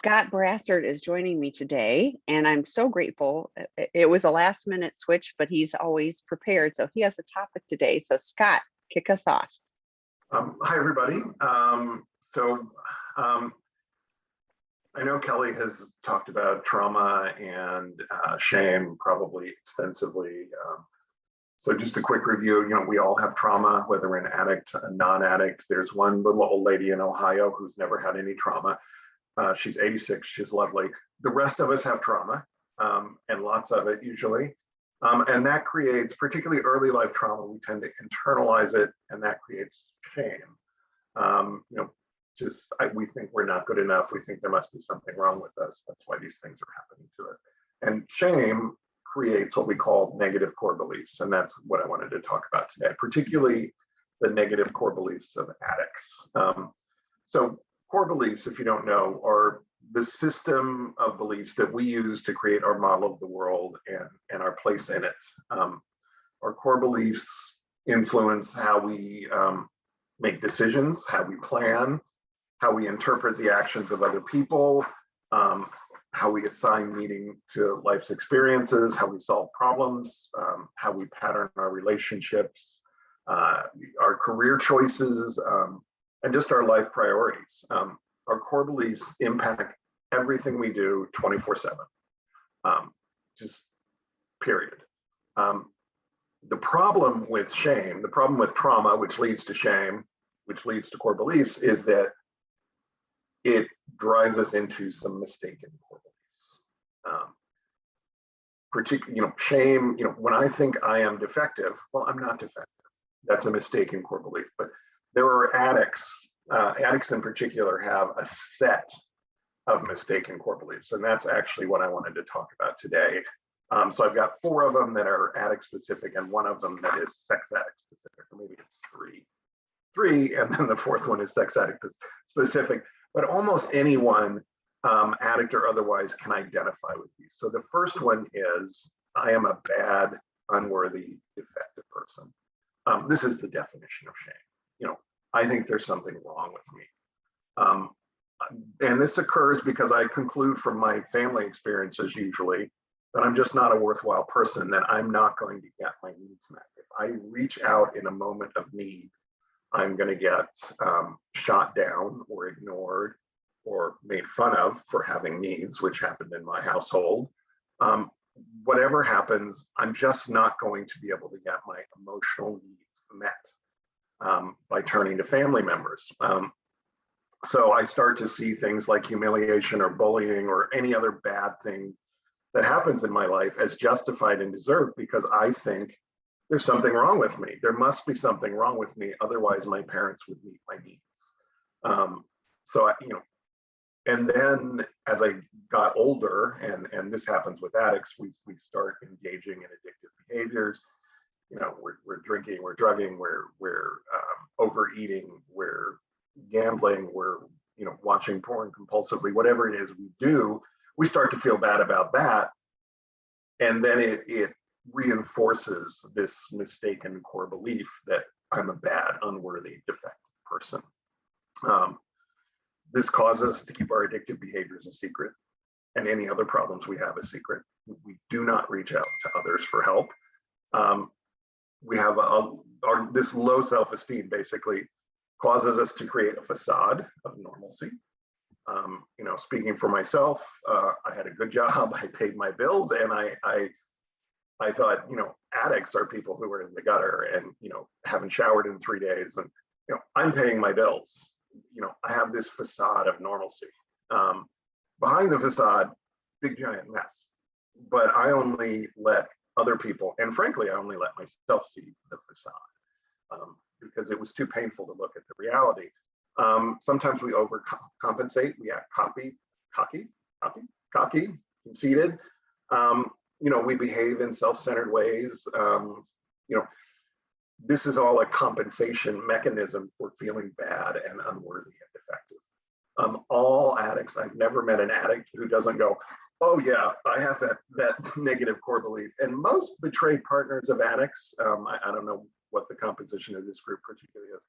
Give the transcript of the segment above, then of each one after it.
Scott Brassart is joining me today, and I'm so grateful. It was a last minute switch, but he's always prepared. So he has a topic today. So, Scott, kick us off. Hi, everybody. Um, I know Kelley has talked about trauma and shame probably extensively. So just a quick review, we all have trauma, whether we're an addict, a non-addict. There's one little old lady in Ohio who's never had any trauma. She's 86, she's lovely. The rest of us have trauma, and lots of it usually. And that creates, particularly early life trauma, we tend to internalize it, and that creates shame. We think we're not good enough. We think there must be something wrong with us. That's why these things are happening to us. And shame creates what we call negative core beliefs. And that's what I wanted to talk about today, particularly the negative core beliefs of addicts. So core beliefs, if you don't know, are the system of beliefs that we use to create our model of the world and our place in it. Our core beliefs influence how we make decisions, how we plan, how we interpret the actions of other people, how we assign meaning to life's experiences, how we solve problems, how we pattern our relationships, our career choices, and just our life priorities. Our core beliefs impact everything we do 24/7, just period. The problem with shame, the problem with trauma, which leads to shame, which leads to core beliefs, is that it drives us into some mistaken core beliefs. Particularly, shame, when I think I am defective, well, I'm not defective. That's a mistaken core belief. But there are addicts, addicts in particular have a set of mistaken core beliefs. And that's actually what I wanted to talk about today. So I've got 4 of them that are addict specific and 1 of them that is sex addict specific, or maybe it's 3, and then the 4th one is sex addict specific. But almost anyone, addict or otherwise, can identify with these. So the first one is, I am a bad, unworthy, defective person. This is the definition of shame. I think there's something wrong with me. And this occurs because I conclude from my family experiences usually that I'm just not a worthwhile person, that I'm not going to get my needs met. If I reach out in a moment of need, I'm going to get shot down or ignored or made fun of for having needs, which happened in my household. Whatever happens, I'm just not going to be able to get my emotional needs met by turning to family members. So I start to see things like humiliation or bullying or any other bad thing that happens in my life as justified and deserved, because I think there's something wrong with me. There must be something wrong with me. Otherwise, my parents would meet my needs. And then as I got older, and this happens with addicts, we start engaging in addictive behaviors. We're drinking, we're drugging, we're overeating, we're gambling, we're watching porn compulsively. Whatever it is we do, we start to feel bad about that, and then it reinforces this mistaken core belief that I'm a bad, unworthy, defective person. This causes us to keep our addictive behaviors a secret, and any other problems we have a secret. We do not reach out to others for help. We have this low self-esteem basically causes us to create a facade of normalcy. Speaking for myself, I had a good job, I paid my bills, and I thought, addicts are people who are in the gutter and, haven't showered in 3 days, and, I'm paying my bills. I have this facade of normalcy. Behind the facade, big giant mess. But I only let other people, and frankly, I only let myself see the facade because it was too painful to look at the reality. Sometimes we overcompensate, we act cocky, conceited. We behave in self-centered ways. This is all a compensation mechanism for feeling bad and unworthy and defective. All addicts, I've never met an addict who doesn't go, oh yeah, I have that negative core belief. And most betrayed partners of addicts, I don't know what the composition of this group particularly is,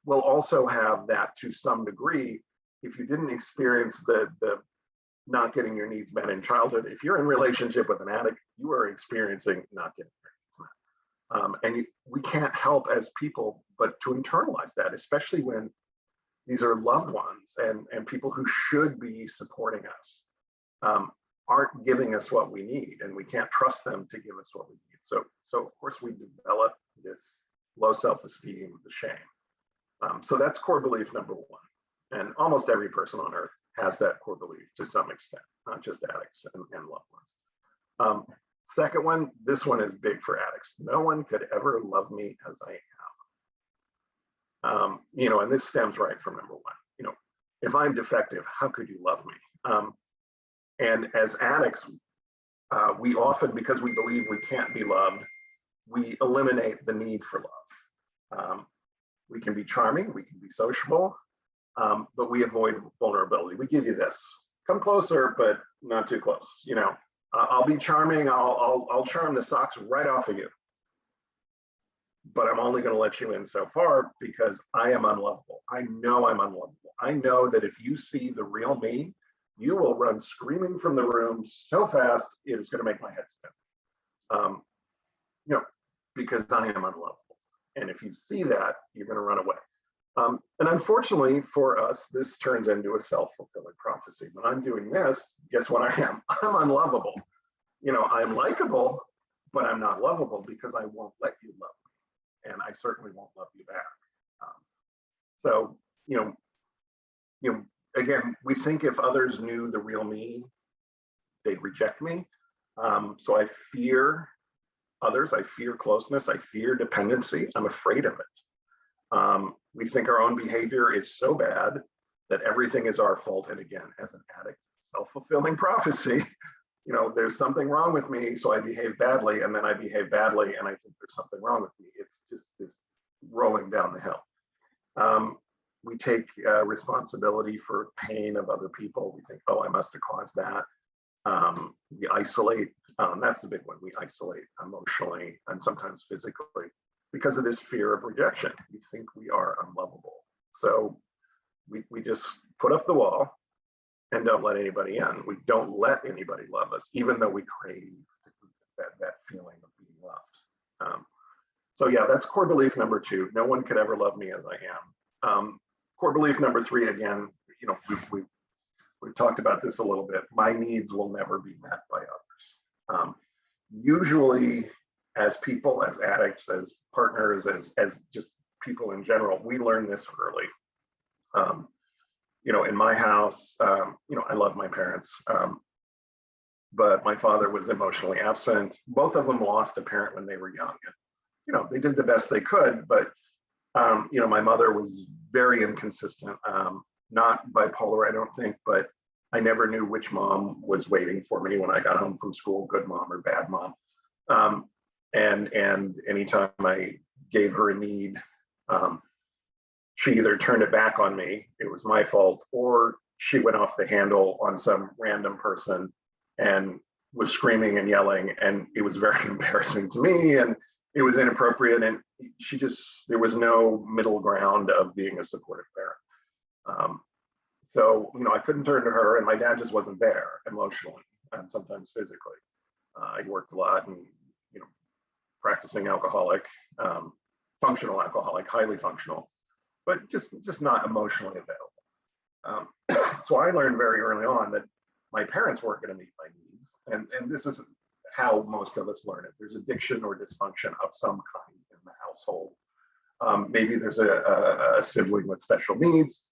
will also have that to some degree. If you didn't experience the not getting your needs met in childhood. If you're in relationship with an addict, you are experiencing not getting your needs met. We can't help as people but to internalize that, especially when these are loved ones and people who should be supporting us aren't giving us what we need, and we can't trust them to give us what we need. So of course we develop this low self-esteem, the shame. So that's core belief number one. And almost every person on earth has that core belief to some extent, not just addicts and loved ones. Second one, this one is big for addicts. No one could ever love me as I am. And this stems right from number one. If I'm defective, how could you love me? And as addicts, we often, because we believe we can't be loved, we eliminate the need for love. We can be charming, we can be sociable, but we avoid vulnerability. We give you this, come closer, but not too close. I'll be charming, I'll charm the socks right off of you, but I'm only going to let you in so far because I am unlovable. I know I'm unlovable. I know that if you see the real me, you will run screaming from the room so fast, it is going to make my head spin. Because I am unlovable. And if you see that, you're going to run away. And unfortunately for us, this turns into a self-fulfilling prophecy. When I'm doing this, guess what I am? I'm unlovable. I'm likable, but I'm not lovable because I won't let you love me. And I certainly won't love you back. Again, we think if others knew the real me, they'd reject me. So I fear others, I fear closeness, I fear dependency, I'm afraid of it. We think our own behavior is so bad that everything is our fault. And again, as an addict, self-fulfilling prophecy, there's something wrong with me, so I behave badly, and then I behave badly, and I think there's something wrong with me. It's just this rolling down the hill. We take responsibility for pain of other people. We think, oh, I must have caused that. We isolate. That's the big one. We isolate emotionally and sometimes physically because of this fear of rejection. We think we are unlovable. So we just put up the wall and don't let anybody in. We don't let anybody love us, even though we crave that feeling of being loved. So yeah, that's core belief number two. No one could ever love me as I am. Core belief number three, again, we've talked about this a little bit. My needs will never be met by others. Usually, as people, as addicts, as partners, as just people in general, we learn this early. In my house, I love my parents, but my father was emotionally absent. Both of them lost a parent when they were young. And, they did the best they could, but my mother was very inconsistent, not bipolar, I don't think, but I never knew which mom was waiting for me when I got home from school, good mom or bad mom. And anytime I gave her a need, she either turned it back on me, it was my fault, or she went off the handle on some random person and was screaming and yelling, and it was very embarrassing to me, and it was inappropriate, and there was no middle ground of being a supportive parent. So I couldn't turn to her, and my dad just wasn't there emotionally and sometimes physically. I worked a lot and, practicing alcoholic, functional alcoholic, highly functional, but just not emotionally available. So I learned very early on that my parents weren't going to meet my needs. And this is how most of us learn it. There's addiction or dysfunction of some kind in the household. Maybe there's a sibling with special needs,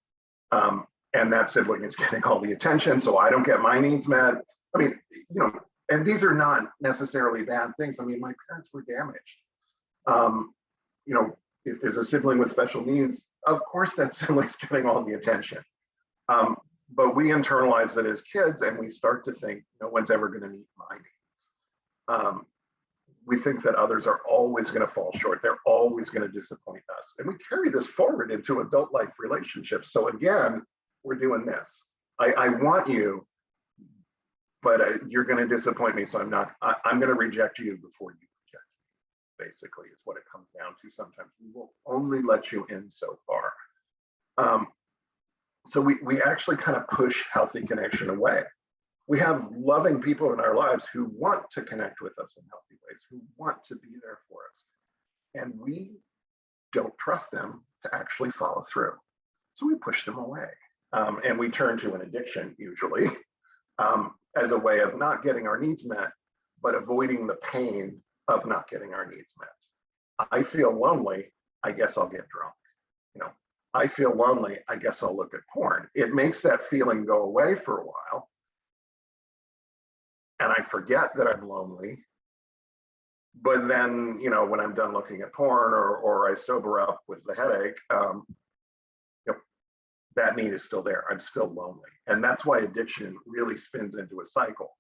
and that sibling is getting all the attention, so I don't get my needs met. I mean, and these are not necessarily bad things. I mean, my parents were damaged. If there's a sibling with special needs, of course that sibling's getting all the attention. But we internalize it as kids, and we start to think no one's ever going to meet my needs. We think that others are always going to fall short. They're always going to disappoint us. And we carry this forward into adult life relationships. So again, we're doing this. I want you, but you're going to disappoint me. So I'm going to reject you before you reject me, basically, is what it comes down to. Sometimes we will only let you in so far. So we actually kind of push healthy connection away. We have loving people in our lives who want to connect with us in healthy ways, who want to be there for us. And we don't trust them to actually follow through. So we push them away. And we turn to an addiction usually as a way of not getting our needs met, but avoiding the pain of not getting our needs met. I feel lonely, I guess I'll get drunk. You know, I feel lonely, I guess I'll look at porn. It makes that feeling go away for a while. And I forget that I'm lonely. But then, you know, when I'm done looking at porn or I sober up with the headache, that need is still there. I'm still lonely. And that's why addiction really spins into a cycle.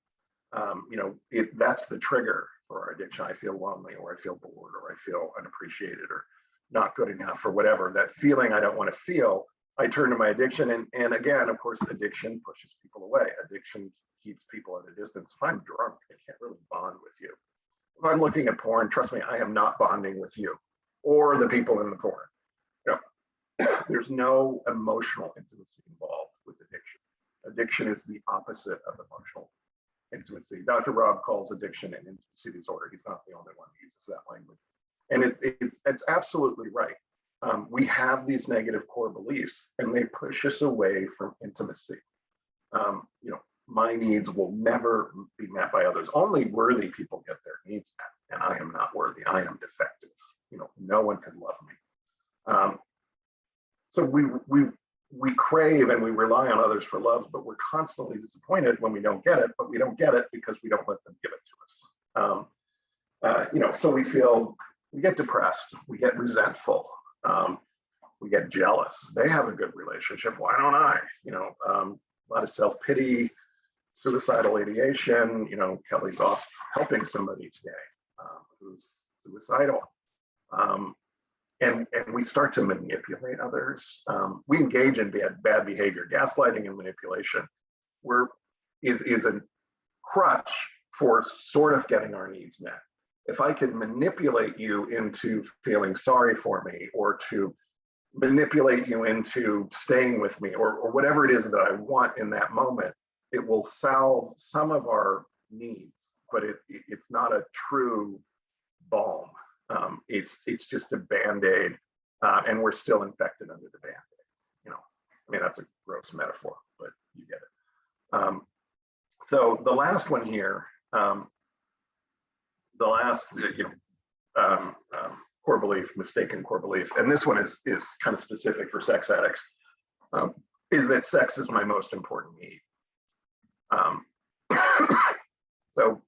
That's the trigger for our addiction. I feel lonely, or I feel bored, or I feel unappreciated, or not good enough, or whatever. That feeling I don't want to feel, I turn to my addiction. And again, of course, addiction pushes people away. Addiction keeps people at a distance. If I'm drunk, I can't really bond with you. If I'm looking at porn, trust me, I am not bonding with you or the people in the porn. There's no emotional intimacy involved with addiction. Addiction is the opposite of emotional intimacy. Dr. Rob calls addiction an intimacy disorder. He's not the only one who uses that language. And it's absolutely right. We have these negative core beliefs, and they push us away from intimacy. My needs will never be met by others. Only worthy people get their needs met, and I am not worthy. I am defective. No one can love me. So we crave and we rely on others for love, but we're constantly disappointed when we don't get it. But we don't get it because we don't let them give it to us. So we get depressed, we get resentful, we get jealous. They have a good relationship. Why don't I? A lot of self-pity, suicidal ideation. Kelley's off helping somebody today who's suicidal. And we start to manipulate others. We engage in bad behavior. Gaslighting and manipulation is a crutch for sort of getting our needs met. If I can manipulate you into feeling sorry for me, or to manipulate you into staying with me, or whatever it is that I want in that moment, it will solve some of our needs, but it's not a true balm. It's just a Band-Aid, and we're still infected under the Band-Aid. That's a gross metaphor, but you get it. So the last one here, core belief, mistaken core belief, and this one is kind of specific for sex addicts, is that sex is my most important need. So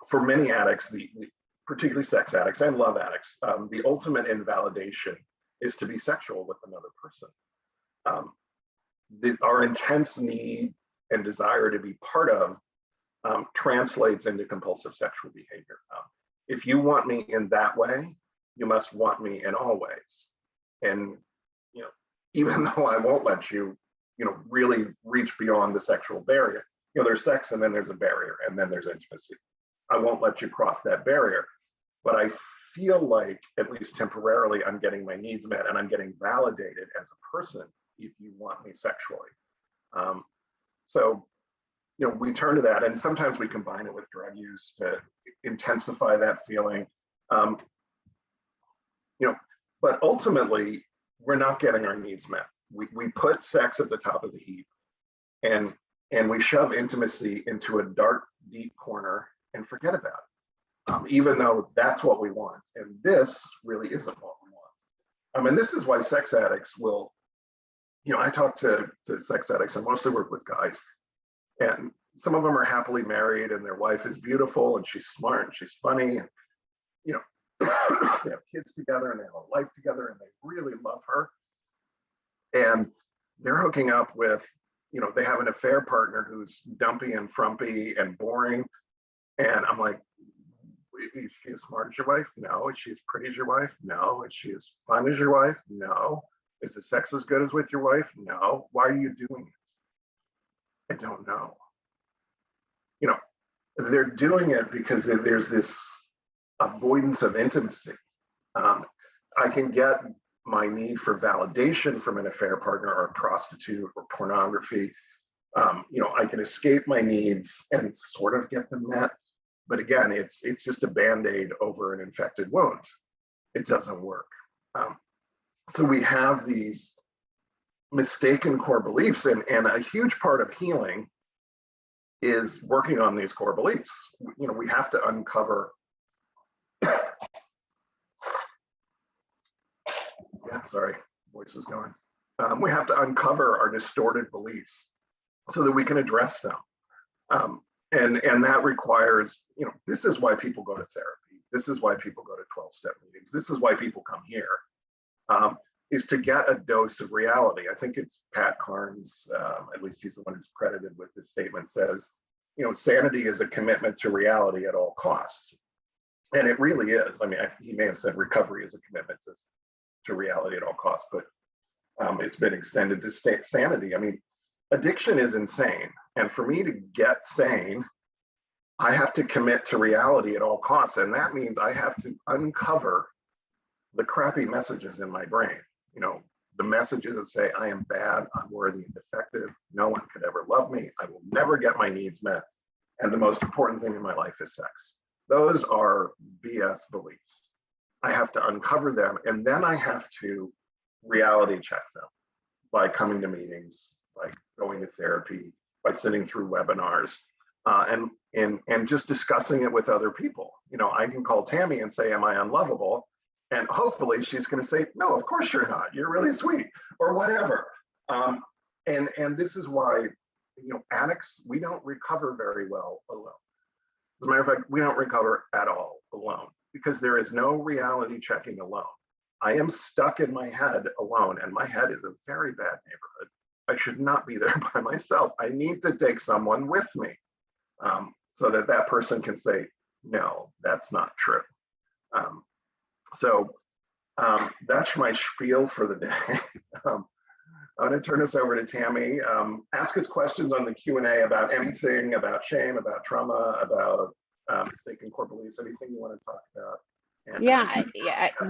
for many addicts, particularly sex addicts and love addicts, the ultimate invalidation is to be sexual with another person. Our intense need and desire to be part of translates into compulsive sexual behavior. If you want me in that way, you must want me in all ways. And even though I won't let you, really reach beyond the sexual barrier. There's sex, and then there's a barrier, and then there's intimacy. I won't let you cross that barrier, but I feel like, at least temporarily, I'm getting my needs met, and I'm getting validated as a person if you want me sexually. So we turn to that, and sometimes we combine it with drug use to intensify that feeling. But ultimately, we're not getting our needs met. We put sex at the top of the heap, and we shove intimacy into a dark, deep corner and forget about it, even though that's what we want. And this really isn't what we want. And this is why sex addicts will, I talk to sex addicts, I mostly work with guys, and some of them are happily married, and their wife is beautiful, and she's smart, and she's funny, and they have kids together, and they have a life together, and they really love her. And they're hooking up with, they have an affair partner who's dumpy and frumpy and boring. And I'm like, is she as smart as your wife? No. Is she as pretty as your wife? No. Is she as fun as your wife? No. Is the sex as good as with your wife? No. Why are you doing it? I don't know. They're doing it because there's this avoidance of intimacy. I can get my need for validation from an affair partner or a prostitute or pornography I can escape my needs and sort of get them met. But again, it's just a Band-Aid over an infected wound. It doesn't work. So we have these mistaken core beliefs, and a huge part of healing is working on these core beliefs. We have to uncover. Yeah, sorry, voice is going. We have to uncover our distorted beliefs so that we can address them. And that requires, this is why people go to therapy. This is why people go to 12-step meetings. This is why people come here, is to get a dose of reality. I think it's Pat Carnes, at least he's the one who's credited with this statement, says, sanity is a commitment to reality at all costs. And it really is. I mean, he may have said recovery is a commitment to reality at all costs, but it's been extended to sanity. I mean, addiction is insane. And for me to get sane, I have to commit to reality at all costs. And that means I have to uncover the crappy messages in my brain. The messages that say, I am bad, unworthy, and defective. No one could ever love me. I will never get my needs met. And the most important thing in my life is sex. Those are BS beliefs. I have to uncover them, and then I have to reality check them by coming to meetings, by going to therapy, by sitting through webinars, and just discussing it with other people. I can call Tami and say, am I unlovable? And hopefully she's going to say, no, of course you're not. You're really sweet, or whatever. And this is why, addicts, we don't recover very well alone. As a matter of fact, we don't recover at all alone, because there is no reality checking alone. I am stuck in my head alone, and my head is a very bad neighborhood. I should not be there by myself. I need to take someone with me, so that person can say, no, that's not true. So that's my spiel for the day. I'm going to turn this over to Tami. Ask us questions on the Q&A about anything, about shame, about trauma, about mistaken core beliefs, anything you want to talk about. And,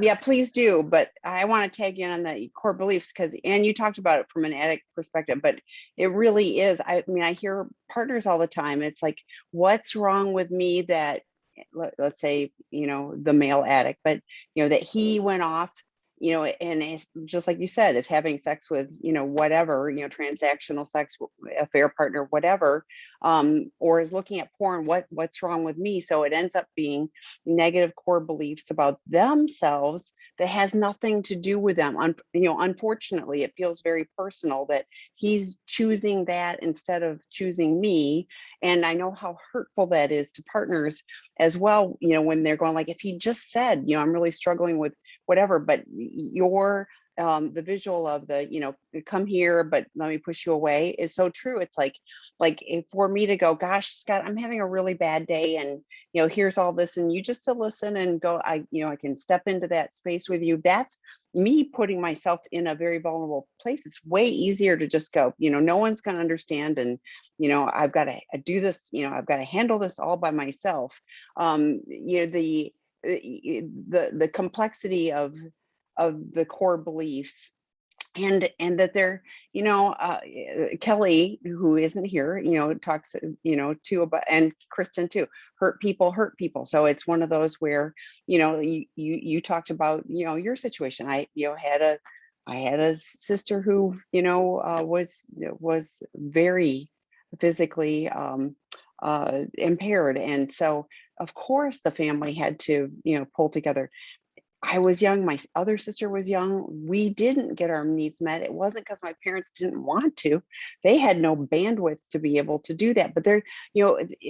yeah, please do. But I want to tag in on the core beliefs, and you talked about it from an addict perspective, but it really is. I mean, I hear partners all the time. It's like, what's wrong with me that, let's say, the male addict, but, that he went off, and it's just like you said, is having sex with, whatever, transactional sex, affair partner, whatever, or is looking at porn, what's wrong with me? So it ends up being negative core beliefs about themselves that has nothing to do with them. Unfortunately, it feels very personal that he's choosing that instead of choosing me. And I know how hurtful that is to partners as well, when they're going, like, if he just said, I'm really struggling with whatever, but the visual of the, come here, but let me push you away is so true. It's like for me to go, gosh, Scott, I'm having a really bad day, and here's all this, and you just to listen and go, I can step into that space with you. That's me putting myself in a very vulnerable place. It's way easier to just go, no one's going to understand, and I've got to do this, I've got to handle this all by myself. The complexity of the core beliefs, and that they're, Kelley, who isn't here, talks, too about, and Kristen too, hurt people. So it's one of those where, you talked about, your situation. I had a sister who, was very physically impaired. And so of course the family had to, pull together. I was young. My other sister was young. We didn't get our needs met. It wasn't because my parents didn't want to. They had no bandwidth to be able to do that. But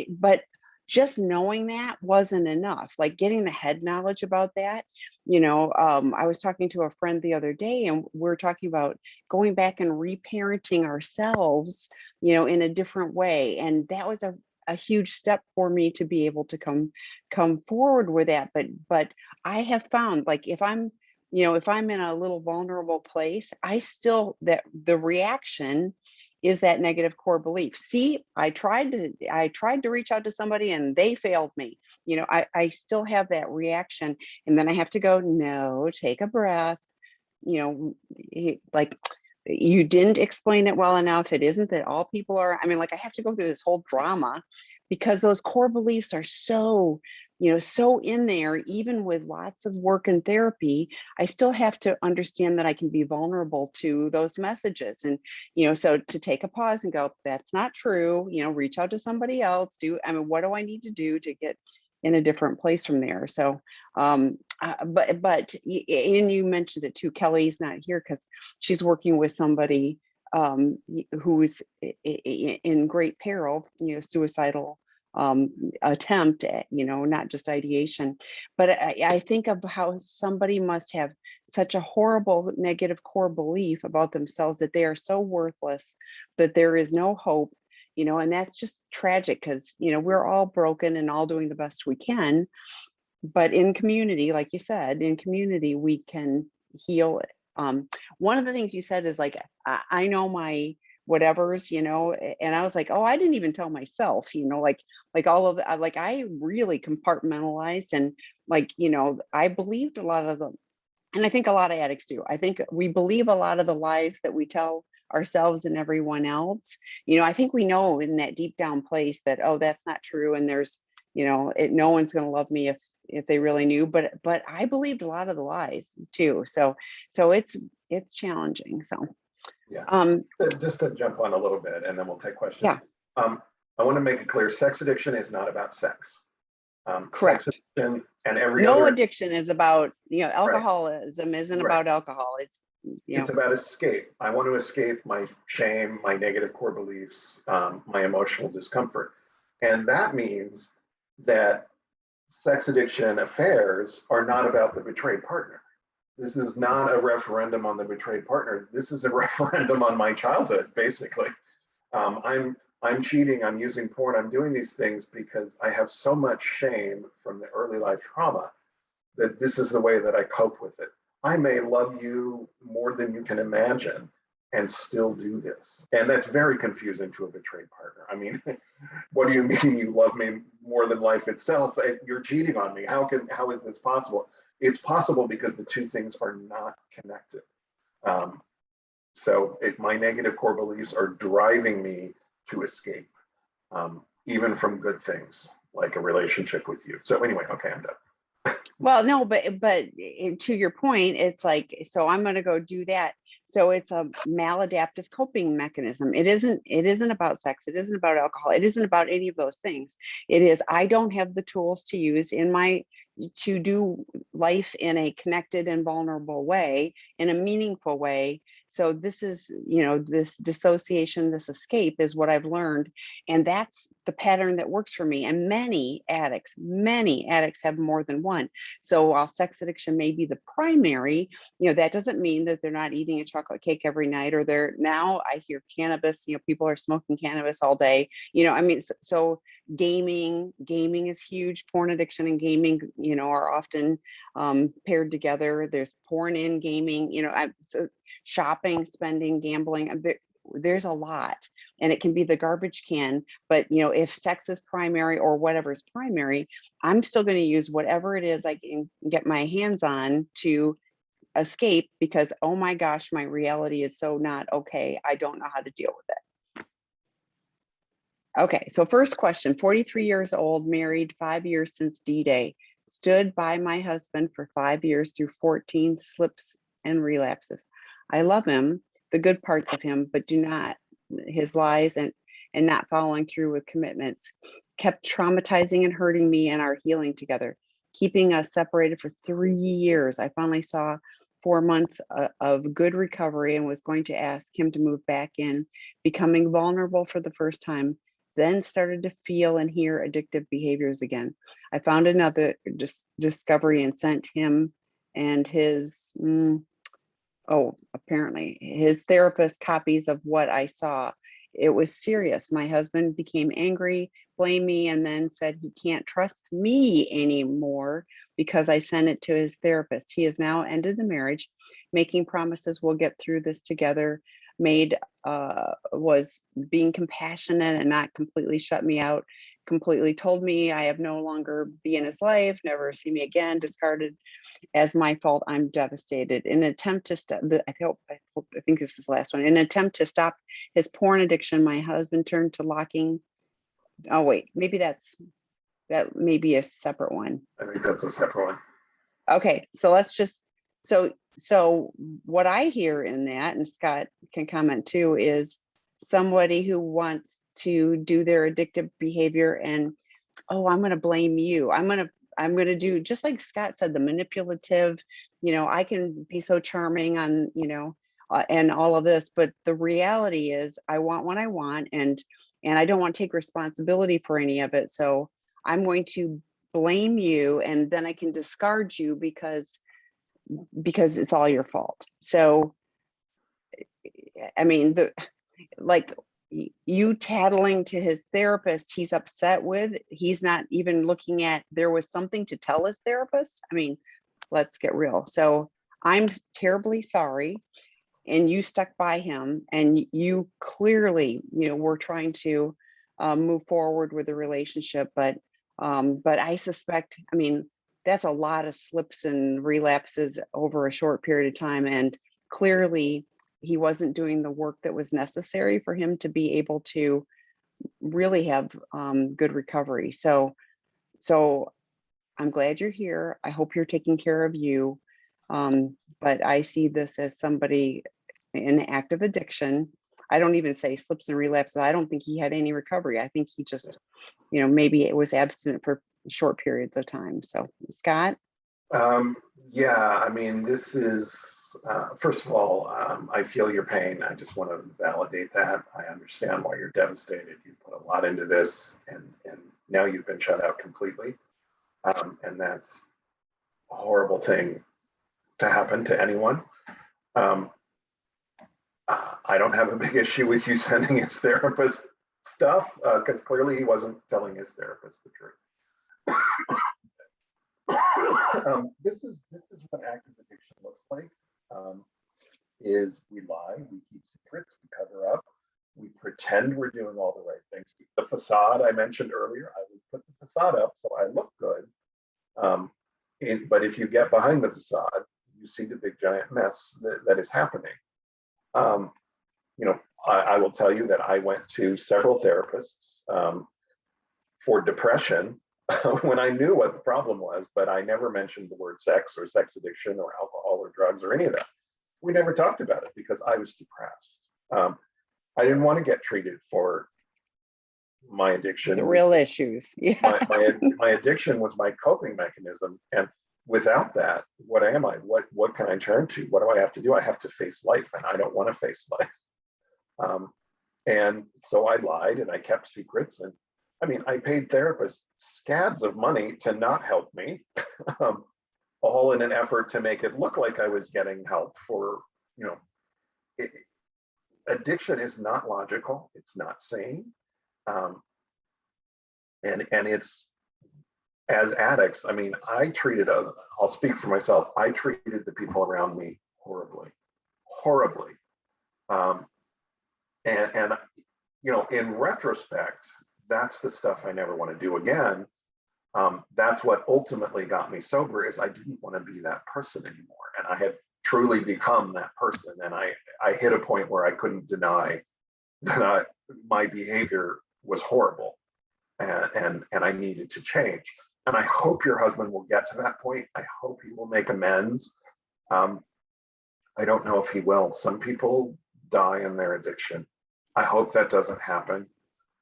but just knowing that wasn't enough. Like getting the head knowledge about that. I was talking to a friend the other day, and we're talking about going back and reparenting ourselves, in a different way. And that was a huge step for me to be able to come forward with that. But I have found, like, if I'm in a little vulnerable place, that the reaction is that negative core belief. See, I tried to reach out to somebody and they failed me. I still have that reaction. And then I have to go, no, take a breath, like, you didn't explain it well enough. It isn't that all people are, I mean, like I have to go through this whole drama because those core beliefs are so, so in there, even with lots of work and therapy. I still have to understand that I can be vulnerable to those messages. And, so to take a pause and go, that's not true, reach out to somebody else, what do I need to do to get in a different place from there? So, and you mentioned it too, Kelley's not here because she's working with somebody who's in great peril, suicidal attempt at, not just ideation. But I think of how somebody must have such a horrible negative core belief about themselves that they are so worthless, that there is no hope, and that's just tragic because, we're all broken and all doing the best we can. But in community, like you said, in community, we can heal it. One of the things you said is like, I know my whatevers, and I was like, oh, I didn't even tell myself, like all of the, like I really compartmentalized and like, I believed a lot of them. And I think a lot of addicts do. I think we believe a lot of the lies that we tell ourselves and everyone else. I think we know in that deep down place that, oh, that's not true. And there's, no one's going to love me if they really knew. But I believed a lot of the lies too. So it's challenging. So Yeah. Just to jump on a little bit, and then we'll take questions. Yeah. I want to make it clear: sex addiction is not about sex. Correct. Sex addiction and every No other addiction is about, alcoholism isn't Right. about alcohol. It's, It's about escape. I want to escape my shame, my negative core beliefs, my emotional discomfort. And that means that sex addiction affairs are not about the betrayed partner. This is not a referendum on the betrayed partner. This is a referendum on my childhood, basically. I'm cheating, I'm using porn, I'm doing these things because I have so much shame from the early life trauma that this is the way that I cope with it. I may love you more than you can imagine and still do this. And that's very confusing to a betrayed partner. I mean, what do you mean you love me more than life itself? You're cheating on me. How is this possible? It's possible because the two things are not connected. My negative core beliefs are driving me to escape, even from good things like a relationship with you. So anyway, okay, I'm done. Well, no, but to your point, it's like, so I'm going to go do that. So it's a maladaptive coping mechanism. It isn't about sex. It isn't about alcohol. It isn't about any of those things. It is, I don't have the tools to use to do life in a connected and vulnerable way, in a meaningful way. So this is, this dissociation, this escape is what I've learned. And that's the pattern that works for me. And many addicts have more than one. So while sex addiction may be the primary, that doesn't mean that they're not eating a chocolate cake every night, or now I hear cannabis, people are smoking cannabis all day. So gaming is huge. Porn addiction and gaming, are often paired together. There's porn in gaming, so shopping, spending, gambling. There's a lot, and it can be the garbage can. But if sex is primary or whatever is primary, I'm still going to use whatever it is I can get my hands on to escape, because oh my gosh, my reality is so not okay. I don't know how to deal with it. Okay, so first question, 43 years old, married, 5 years since D-Day, stood by my husband for 5 years through 14 slips and relapses. I love him, the good parts of him, but do not his lies and not following through with commitments kept traumatizing and hurting me and our healing together, keeping us separated for 3 years. I finally saw 4 months of good recovery and was going to ask him to move back in, becoming vulnerable for the first time, then started to feel and hear addictive behaviors again. I found another discovery and sent him and his apparently his therapist copies of what I saw. It was serious. My husband became angry, blamed me, and then said he can't trust me anymore because I sent it to his therapist. He has now ended the marriage, making promises we'll get through this together. Was being compassionate and not completely shut me out. completely told me I have no longer be in his life, never see me again, discarded as my fault. I'm devastated. In an attempt to stop, I think this is the last one. In an attempt to stop his porn addiction, my husband turned to locking. Oh wait, maybe that may be a separate one. I think that's a separate one. Okay, so let's just, so what I hear in that, and Scott can comment too, is somebody who wants to do their addictive behavior and, oh, I'm going to blame you. I'm going to do, just like Scott said, the manipulative, I can be so charming on, and all of this, but the reality is I want what I want, and I don't want to take responsibility for any of it. So I'm going to blame you, and then I can discard you because it's all your fault. So, I mean, like you tattling to his therapist, he's upset with, he's not even looking at, there was something to tell his therapist. I mean, let's get real. So I'm terribly sorry. And you stuck by him, and you clearly, were trying to move forward with the relationship. But I suspect, I mean, that's a lot of slips and relapses over a short period of time. And clearly he wasn't doing the work that was necessary for him to be able to really have good recovery. So I'm glad you're here. I hope you're taking care of you. But I see this as somebody in active addiction. I don't even say slips and relapses. I don't think he had any recovery. I think he just, maybe it was abstinent for short periods of time. So Scott? Yeah, I mean, this is, first of all, I feel your pain. I just want to validate that. I understand why you're devastated. You put a lot into this, and now you've been shut out completely. And that's a horrible thing to happen to anyone. I don't have a big issue with you sending his therapist stuff, because clearly he wasn't telling his therapist the truth. This is what active addiction looks like. Is we lie, we keep secrets, we cover up, we pretend we're doing all the right things. The facade I mentioned earlier, I would put the facade up so I look good. But if you get behind the facade, you see the big giant mess that is happening. I will tell you that I went to several therapists for depression when I knew what the problem was, but I never mentioned the word sex or sex addiction or alcohol or drugs or any of that. We never talked about it because I was depressed. I didn't want to get treated for my addiction. The real issues. Yeah. My addiction was my coping mechanism. And without that, what am I? What can I turn to? What do I have to do? I have to face life, and I don't want to face life. And so I lied and I kept secrets. And I mean, I paid therapists scads of money to not help me, all in an effort to make it look like I was getting help for, addiction is not logical. It's not sane. And it's, as addicts, I mean, I'll speak for myself. I treated the people around me horribly. And in retrospect, that's the stuff I never want to do again. That's what ultimately got me sober, is I didn't want to be that person anymore. And I had truly become that person. And I hit a point where I couldn't deny that my behavior was horrible, and I needed to change. And I hope your husband will get to that point. I hope he will make amends. I don't know if he will. Some people die in their addiction. I hope that doesn't happen.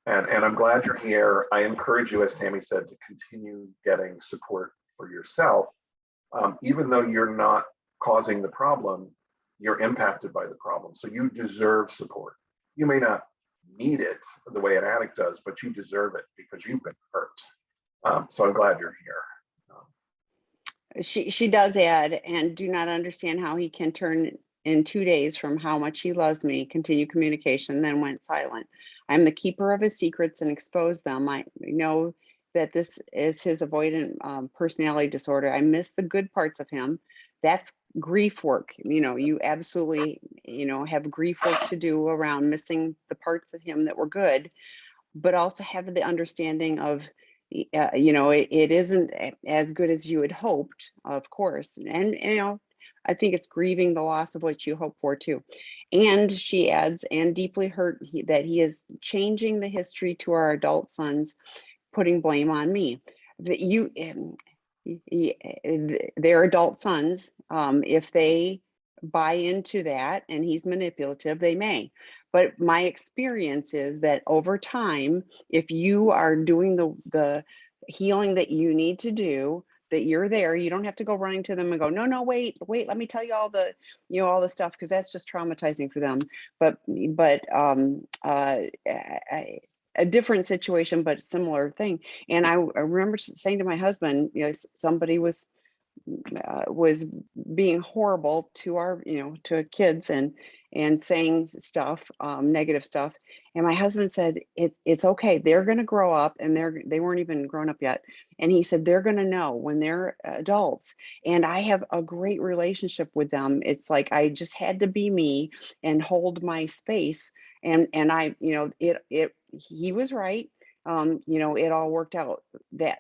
And I'm glad you're here. I encourage you, as Tami said, to continue getting support for yourself. Even though you're not causing the problem, you're impacted by the problem. So you deserve support. You may not need it the way an addict does, but you deserve it because you've been hurt. So I'm glad you're here. She does add, and do not understand how he can turn in 2 days from how much he loves me, continue communication, then went silent. I'm the keeper of his secrets and expose them. I know that this is his avoidant personality disorder. I miss the good parts of him. That's grief work. You absolutely, have grief work to do around missing the parts of him that were good. but also have the understanding of, it isn't as good as you had hoped, of course. And, I think it's grieving the loss of what you hope for too. And she adds, and deeply hurt that he is changing the history to our adult sons, putting blame on me. That they're adult sons. If they buy into that and he's manipulative, they may. But my experience is that over time, if you are doing the healing that you need to do, that you're there, you don't have to go running to them and go, no, wait, let me tell you all the, all the stuff, because that's just traumatizing for them. But a different situation, but similar thing. And I remember saying to my husband, somebody was being horrible to our, to kids, and saying stuff, negative stuff. And my husband said, it's okay. They're going to grow up, and they weren't even grown up yet. And he said, they're going to know when they're adults. And I have a great relationship with them. It's like, I just had to be me and hold my space. And I, he was right. It all worked out. That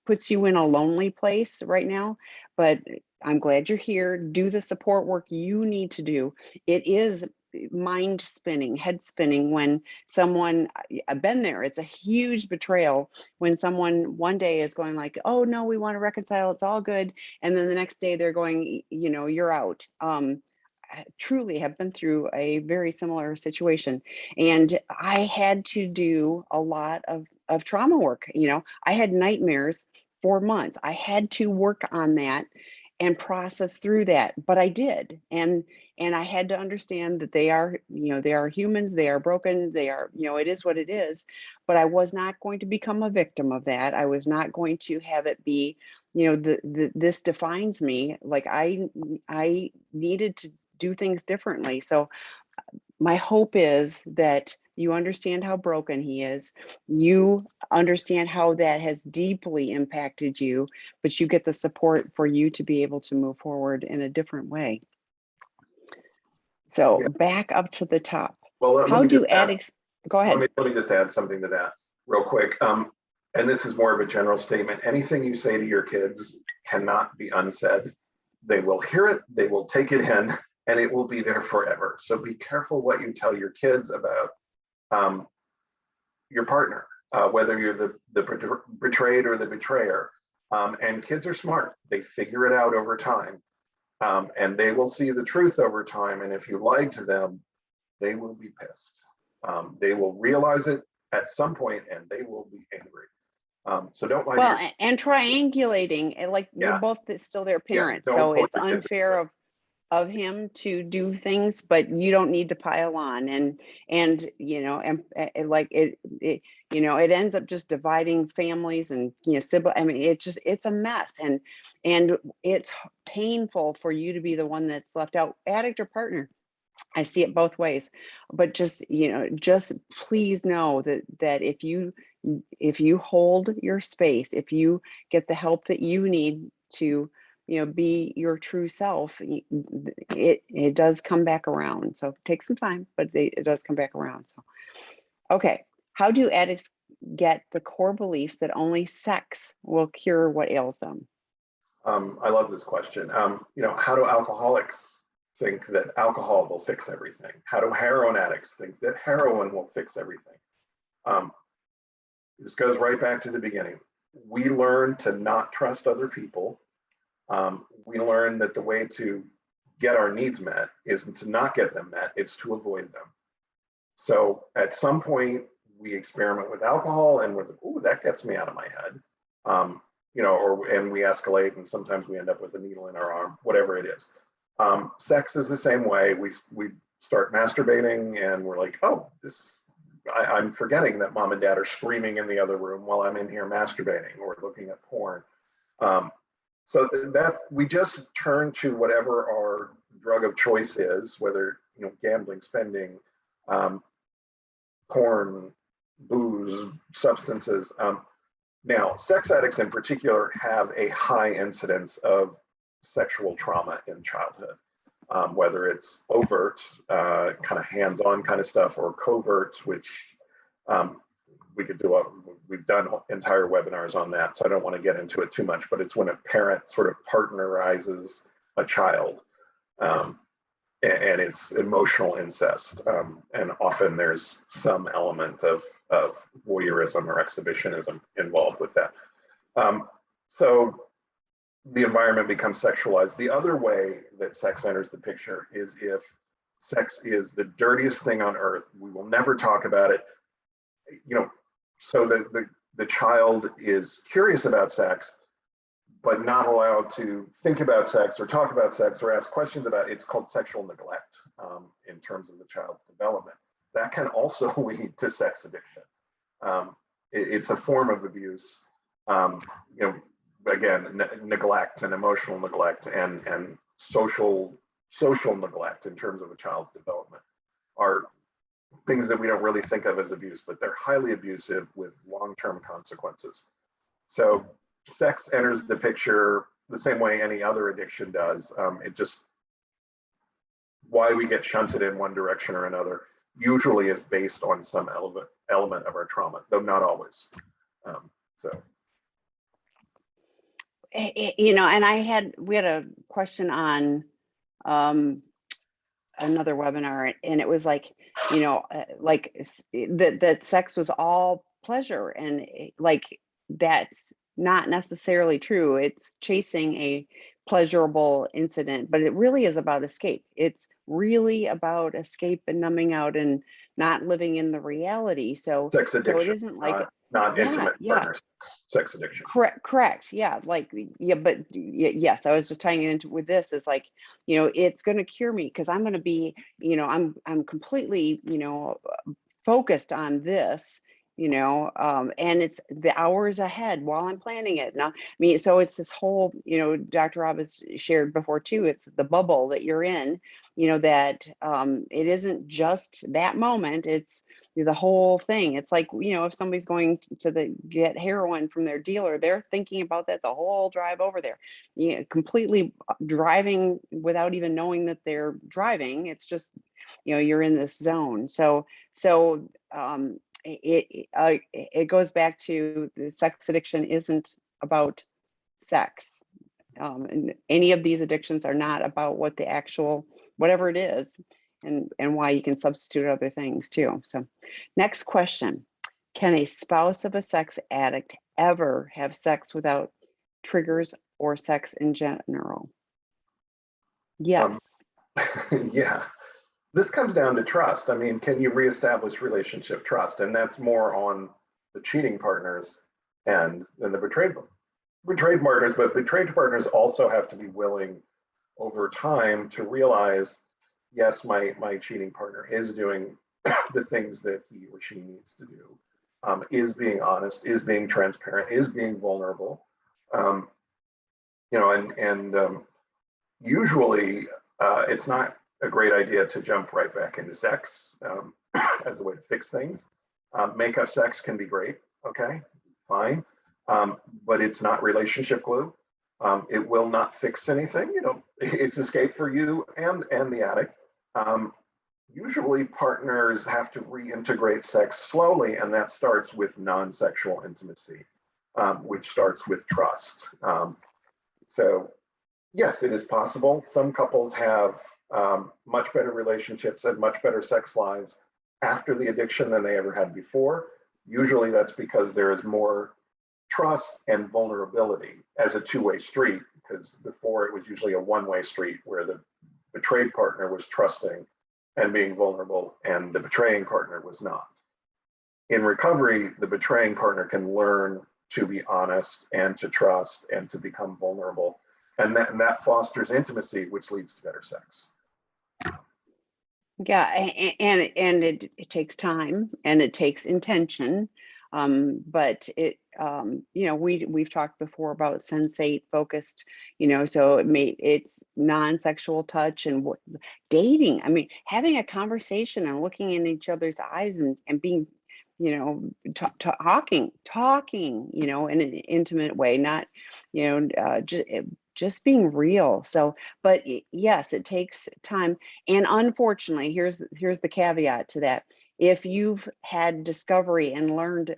puts you in a lonely place right now, but I'm glad you're here. Do the support work you need to do. It is mind spinning, head spinning when someone, I've been there, it's a huge betrayal when someone one day is going like, oh no, we want to reconcile, it's all good. And then the next day they're going, you're out. I truly have been through a very similar situation. And I had to do a lot of trauma work. I had nightmares for months. I had to work on that and process through that, but I did. And I had to understand that they are humans, they are broken, they are, it is what it is. But I was not going to become a victim of that. I was not going to have it be, this defines me. Like I needed to do things differently. So my hope is that you understand how broken he is. You understand how that has deeply impacted you, but you get the support for you to be able to move forward in a different way. So back up to the top. Well, how do addicts, go ahead. Let me just add something to that real quick. And this is more of a general statement. Anything you say to your kids cannot be unsaid. They will hear it, they will take it in, and it will be there forever. So be careful what you tell your kids about your partner, whether you're the betrayed or the betrayer. And kids are smart. They figure it out over time. And they will see the truth over time. And if you lied to them, they will be pissed. They will realize it at some point, and they will be angry. So don't lie. Well, and triangulating, like you're both still their parents. So it's unfair of him to do things, but you don't need to pile on. And like it ends up just dividing families and, sibling. I mean, it's a mess. And it's painful for you to be the one that's left out, addict or partner. I see it both ways, but just please know that if you hold your space, if you get the help that you need to, be your true self, it does come back around. So take some time, but it does come back around. So, okay. How do addicts get the core beliefs that only sex will cure what ails them? I love this question. How do alcoholics think that alcohol will fix everything? How do heroin addicts think that heroin will fix everything? This goes right back to the beginning. We learn to not trust other people. We learn that the way to get our needs met isn't to not get them met, it's to avoid them. So at some point, we experiment with alcohol and we're like, oh, that gets me out of my head. And we escalate, and sometimes we end up with a needle in our arm, whatever it is. Sex is the same way. We start masturbating and we're like, oh, I'm forgetting that mom and dad are screaming in the other room while I'm in here masturbating or looking at porn. So we just turn to whatever our drug of choice is, whether gambling, spending, porn, booze, substances. Now, sex addicts in particular have a high incidence of sexual trauma in childhood, whether it's overt, kind of hands-on kind of stuff, or covert, which we could do we've done entire webinars on that, so I don't want to get into it too much, but it's when a parent sort of partnerizes a child, and it's emotional incest, and often there's some element of voyeurism or exhibitionism involved with that. So the environment becomes sexualized. The other way that sex enters the picture is if sex is the dirtiest thing on earth. We will never talk about it. So the child is curious about sex, but not allowed to think about sex or talk about sex or ask questions about it. It's called sexual neglect in terms of the child's development. That can also lead to sex addiction. It's a form of abuse. Again, neglect and emotional neglect and social neglect in terms of a child's development are things that we don't really think of as abuse, but they're highly abusive with long-term consequences. So sex enters the picture the same way any other addiction does. It just, why we get shunted in one direction or another usually is based on some element of our trauma, though not always. And we had a question on another webinar, and it was like, that sex was all pleasure, and like that's not necessarily true. It's chasing a pleasurable incident, but it really is about escape. It's really about escape and numbing out and not living in the reality. So it isn't like not intimate partner sex addiction. Correct. Yeah. Yes, I was just tying it into with this is like, it's going to cure me because I'm going to be, I'm completely, focused on this, and it's the hours ahead while I'm planning it. Now, so it's this whole, Dr. Rob has shared before too, it's the bubble that you're in, that it isn't just that moment, it's the whole thing. It's like, if somebody's going to get heroin from their dealer, they're thinking about that the whole drive over there, completely driving without even knowing that they're driving. It's just, you're in this zone. So it goes back to the sex addiction isn't about sex. And any of these addictions are not about what the actual, whatever it is, and why you can substitute other things too. So next question, can a spouse of a sex addict ever have sex without triggers or sex in general? Yes. Yeah. This comes down to trust. Can you reestablish relationship trust? And that's more on the cheating partners and than the betrayed partners, but betrayed partners also have to be willing over time to realize, yes, my cheating partner is doing the things that he or she needs to do, is being honest, is being transparent, is being vulnerable. Usually it's not a great idea to jump right back into sex as a way to fix things. Makeup sex can be great, okay, fine, but it's not relationship glue. It will not fix anything. It's escape for you and the addict. Usually partners have to reintegrate sex slowly, and that starts with non-sexual intimacy, which starts with trust. So yes, it is possible. Some couples have much better relationships and much better sex lives after the addiction than they ever had before. Usually that's because there is more trust and vulnerability as a two-way street, because before it was usually a one-way street where the betrayed partner was trusting and being vulnerable and the betraying partner was not. In recovery, the betraying partner can learn to be honest and to trust and to become vulnerable, and that fosters intimacy, which leads to better sex. Yeah, and it takes time and it takes intention, but we've talked before about sensate focused, so it's non-sexual touch and dating. Having a conversation and looking in each other's eyes and being, talking, in an intimate way, not, just being real. So, but yes, it takes time. And unfortunately, here's the caveat to that. if you've had discovery and learned,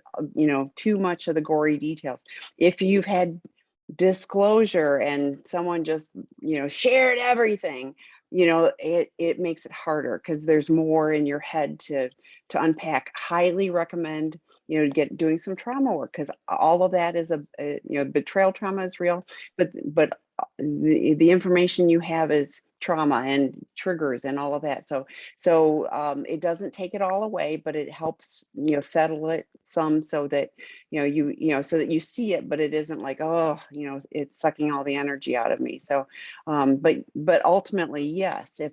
too much of the gory details, if you've had disclosure and someone just, shared everything, it makes it harder because there's more in your head to unpack. Highly recommend, doing some trauma work, because all of that is betrayal trauma is real, but the information you have is trauma and triggers and all of that. So it doesn't take it all away, but it helps, settle it some, so that, so that you see it, but it isn't like, oh, it's sucking all the energy out of me. So, but ultimately, yes, if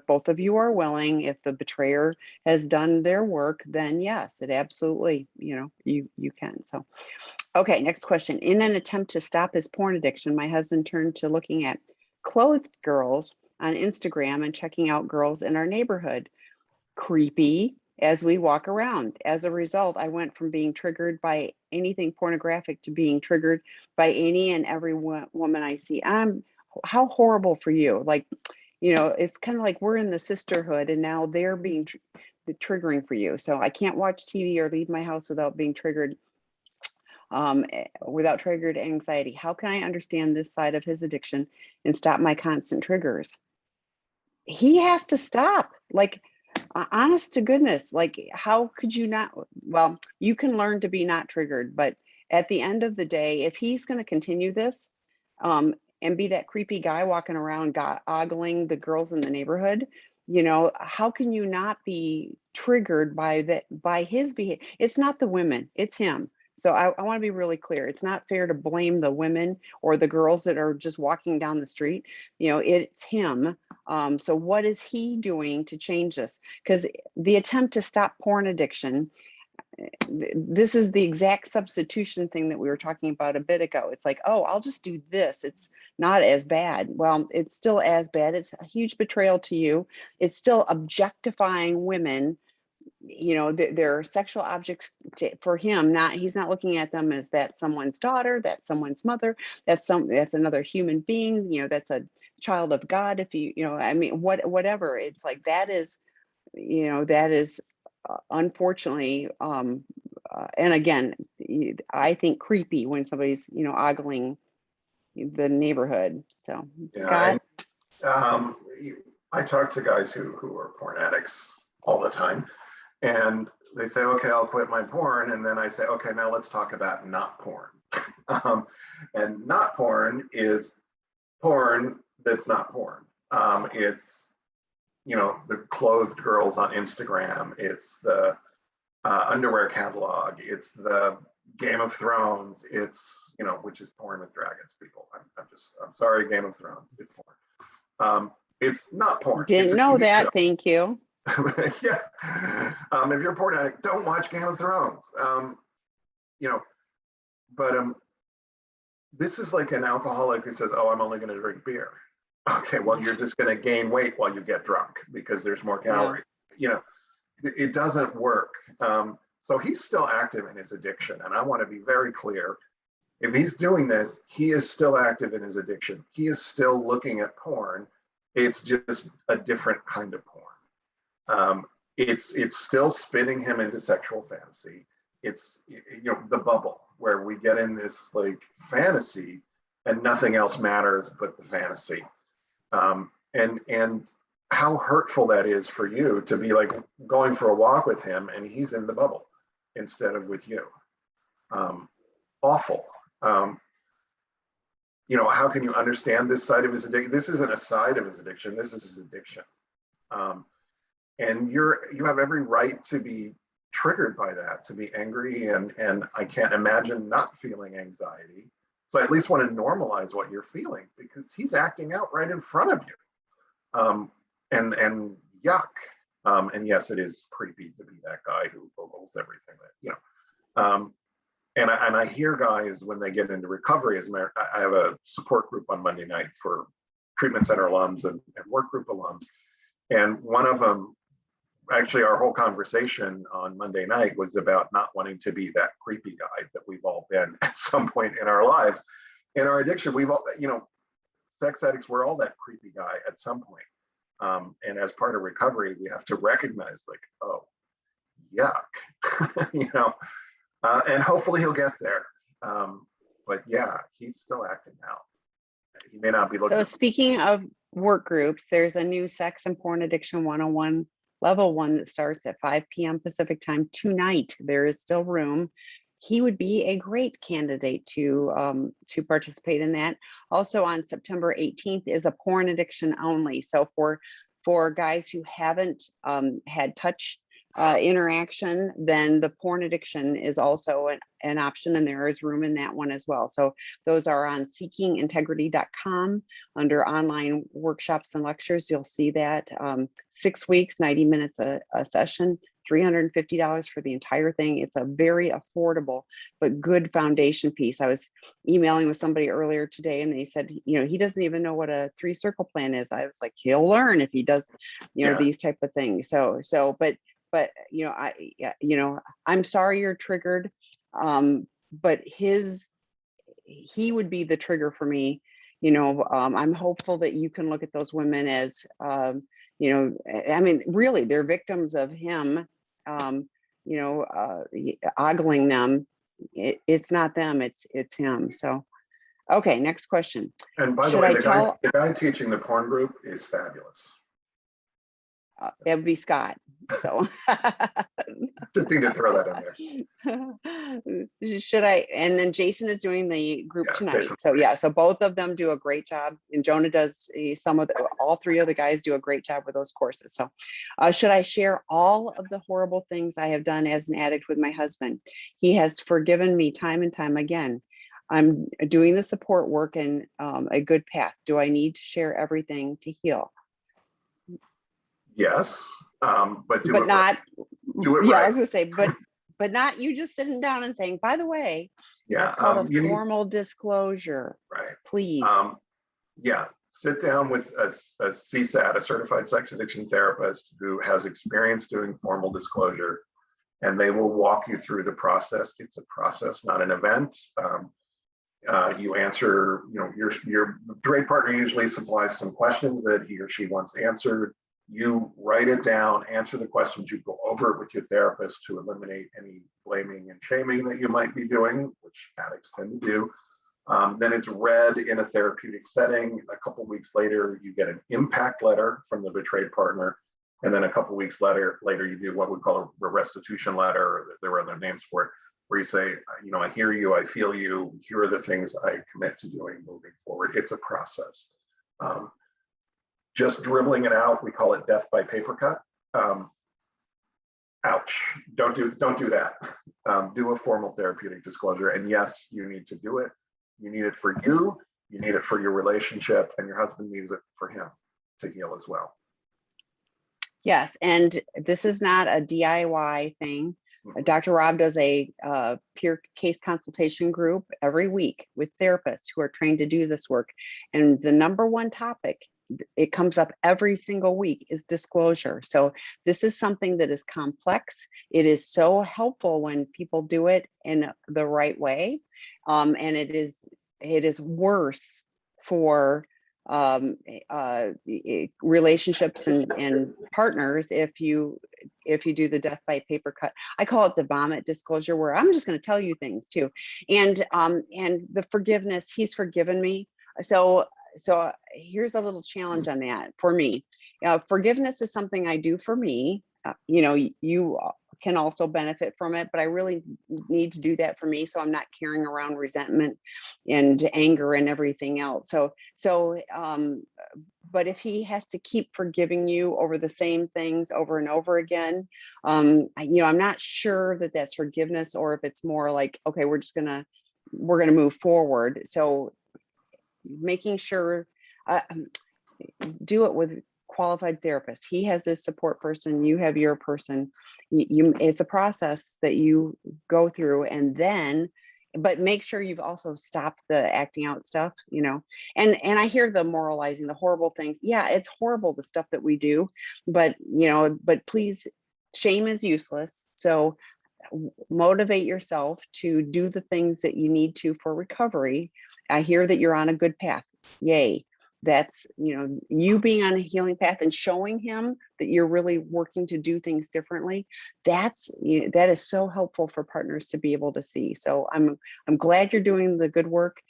both of you are willing, if the betrayer has done their work, then yes, it absolutely, you can. So, okay, next question. In an attempt to stop his porn addiction, my husband turned to looking at clothed girls on Instagram and checking out girls in our neighborhood. Creepy as we walk around. As a result, I went from being triggered by anything pornographic to being triggered by any and every woman I see. How horrible for you. Like, it's kind of like we're in the sisterhood and now they're being triggering for you. So I can't watch TV or leave my house without being triggered. Without triggered anxiety. How can I understand this side of his addiction and stop my constant triggers? He has to stop. Like, honest to goodness, like, how could you not? Well, you can learn to be not triggered, but at the end of the day, if he's going to continue this, and be that creepy guy walking around ogling the girls in the neighborhood, how can you not be triggered by his behavior? It's not the women, it's him. So I want to be really clear. It's not fair to blame the women or the girls that are just walking down the street. It's him. So what is he doing to change this? Because the attempt to stop porn addiction, this is the exact substitution thing that we were talking about a bit ago. It's like, oh, I'll just do this. It's not as bad. Well, it's still as bad. It's a huge betrayal to you. It's still objectifying women. They're sexual objects for him. He's not looking at them as that someone's daughter, that's someone's mother, that's another human being. That's a child of God. If I mean, whatever. It's like that is unfortunately, and again, I think creepy when somebody's ogling the neighborhood. So, Yeah, Scott. and I talk to guys who are porn addicts all the time, and they say, okay, I'll quit my porn. And then I say, okay, now let's talk about not porn. And not porn is porn that's not porn. It's, the clothed girls on Instagram. It's the underwear catalog. It's the Game of Thrones. It's, which is porn with dragons, people. I'm sorry, Game of Thrones. It's porn. It's not porn. Didn't know that. Show. Thank you. Yeah. If you're a porn addict, don't watch Game of Thrones. But this is like an alcoholic who says, oh, I'm only going to drink beer. Okay, well, you're just going to gain weight while you get drunk because there's more calories. Yeah. It doesn't work. So he's still active in his addiction. And I want to be very clear. If he's doing this, he is still active in his addiction. He is still looking at porn. It's just a different kind of porn. It's still spinning him into sexual fantasy. It's the bubble where we get in this like fantasy and nothing else matters but the fantasy. And how hurtful that is for you to be like going for a walk with him and he's in the bubble instead of with you. Awful. How can you understand this side of his addiction? This isn't a side of his addiction. This is his addiction. And you have every right to be triggered by that, to be angry. And I can't imagine not feeling anxiety. So I at least want to normalize what you're feeling because he's acting out right in front of you. And yuck. And yes, it is creepy to be that guy who Googles everything that, and I hear guys when they get into recovery, I have a support group on Monday night for treatment center alums and work group alums. And one of them, actually our whole conversation on Monday night was about not wanting to be that creepy guy that we've all been at some point in our lives. In our addiction, we've all, sex addicts, we're all that creepy guy at some point. And as part of recovery, we have to recognize like, oh, yuck, and hopefully he'll get there. But yeah, he's still acting out. He may not be looking. So speaking of work groups, there's a new Sex and Porn Addiction 101 level 1 that starts at 5 p.m. Pacific time tonight. There is still room. He would be a great candidate to participate in that. Also on September 18th is a porn addiction only. So for guys who haven't had touch interaction, then the porn addiction is also an option, and there is room in that one as well. So those are on seekingintegrity.com under online workshops and lectures. You'll see that 6 weeks, 90 minutes a session, $350 for the entire thing. It's a very affordable but good foundation piece. I was emailing with somebody earlier today, and they said, he doesn't even know what a 3-circle plan is. I was like, he'll learn if he does, these type of things. But I'm sorry you're triggered, but he would be the trigger for me. I'm hopeful that you can look at those women as, really, they're victims of him, ogling them. It's not them, it's him. So, okay, next question. And by the way, the guy teaching the porn group is fabulous. It would be Scott. So just need to throw that in there. Should I? And then Jason is doing the group tonight. Jason. So both of them do a great job, and Jonah does all 3 of the guys do a great job with those courses. So should I share all of the horrible things I have done as an addict with my husband? He has forgiven me time and time again. I'm doing the support work and a good path. Do I need to share everything to heal? Yes, but do it right. Yeah, I was gonna say, but not you just sitting down and saying, by the way, that's called a formal disclosure. Right. Please. Sit down with a CSAT, a certified sex addiction therapist who has experience doing formal disclosure, and they will walk you through the process. It's a process, not an event. You answer, your trade partner usually supplies some questions that he or she wants answered. You write it down, answer the questions, you go over it with your therapist to eliminate any blaming and shaming that you might be doing, which addicts tend to do. Then it's read in a therapeutic setting. A couple weeks later, you get an impact letter from the betrayed partner. And then a couple weeks later, you do what we call a restitution letter, or there are other names for it, where you say, I hear you, I feel you, here are the things I commit to doing moving forward. It's a process. Just dribbling it out, we call it death by paper cut. Ouch, don't do that. Do a formal therapeutic disclosure. And yes, you need to do it. You need it for you need it for your relationship, and your husband needs it for him to heal as well. Yes, and this is not a DIY thing. Dr. Rob does a peer case consultation group every week with therapists who are trained to do this work. And the number one topic, it comes up every single week, is disclosure. So this is something that is complex. It is so helpful when people do it in the right way. And it is worse for relationships and partners if you do the death by paper cut. I call it the vomit disclosure, where I'm just going to tell you things too. And the forgiveness, he's forgiven me. So here's a little challenge on that for me. Forgiveness is something I do for me. You can also benefit from it, but I really need to do that for me, so I'm not carrying around resentment and anger and everything else. But if he has to keep forgiving you over the same things over and over again, I'm not sure that that's forgiveness, or if it's more like, okay, we're gonna move forward. So making sure, do it with qualified therapist. He has his support person, you have your person. It's a process that you go through, but make sure you've also stopped the acting out stuff, and I hear the moralizing, the horrible things. Yeah, it's horrible, the stuff that we do, but please, shame is useless. So motivate yourself to do the things that you need to for recovery. I hear that you're on a good path. Yay. that's, you being on a healing path and showing him that you're really working to do things differently. That is so helpful for partners to be able to see. So I'm glad you're doing the good work,